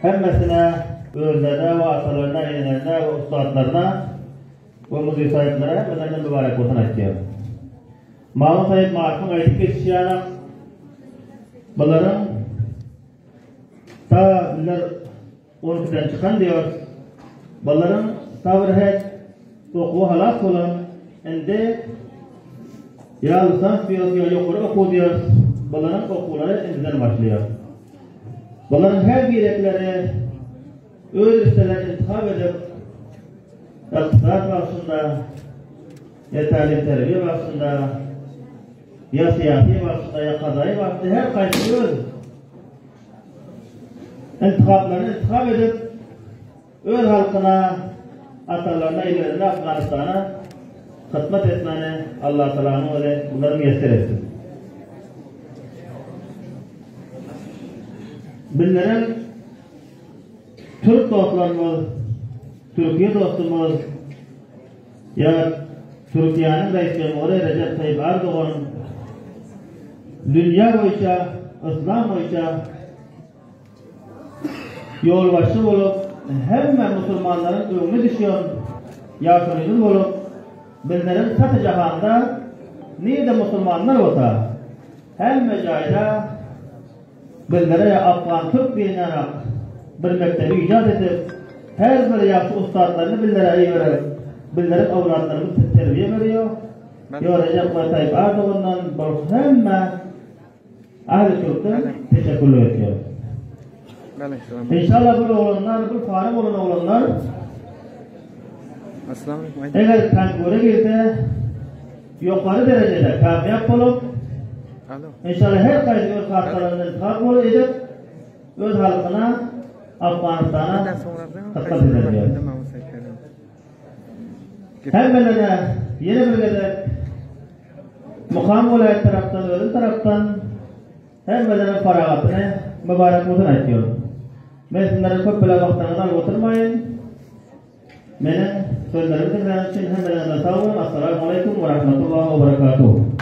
hemmesine, özlerine ve atalarına, inelerine ve ustadlarına ve müziği sahiplerine hepimizden mübarek olsun istiyorum. Mahmut Said Marif'in ayeti geçişiyana bunların ta bunlar 12'den çıkan diyor. Bunların tavrıhet okuğu halak olan indi ya lisans diyor ya yukarı oku diyor. Bunların okuları indinden başlıyor. Bunların her birekleri öz listeler intikab edip iktisat başında ya talim terbiye başında ya siyasi başında ya kazayı başında her kayıtlı öz intikablarını intikab edip öz halkına, atalarına, ilerine, Afganistan'a hizmet etmeni Allah Teala'nın öyle bunları müyesser etsin. Bizlerin Türk dostlarımız, Türkiye dostumuz ya Türkiye'nin Reis Cumhurbaşkanı Recep Tayyip Erdoğan dünya boyunca, İslam boyunca yolbaşı olup hemen Müslümanların önüne düşüyor yaşanıcı olup bizlerin satı cihanda neyde Müslümanlar olsa hem mecayda bizlere Afgan Türk bilinarak bir mektebi icat edip her bir yaşlı ustadlarını bizlere iyi verip bizlerin avratlarını terbiye veriyor. Recep Tayyip Erdoğan'dan hemen Ahl-i Türk'ten teşekkürler ediyor. İnşallah bu oğlanlar, bu farim olan oğlanlar eğer kankura girse yukarı derecede kamyap olup İnşallah her kaydı öz kartlarını kabul edip öz halkına Afganistan'a hizmet ediliyor. Hem belirle yeni bölgede mukam olayet taraftan, ölüm taraftan hem belirle faragatını mübarek olsun istiyorum. Ben sizlere çok bile vaktanızdan oturmayın. Benim sözlerimi dinleyen için hem belirle sağ olun. Assalamu alaikum ve rahmetullahi ve berekatuhu.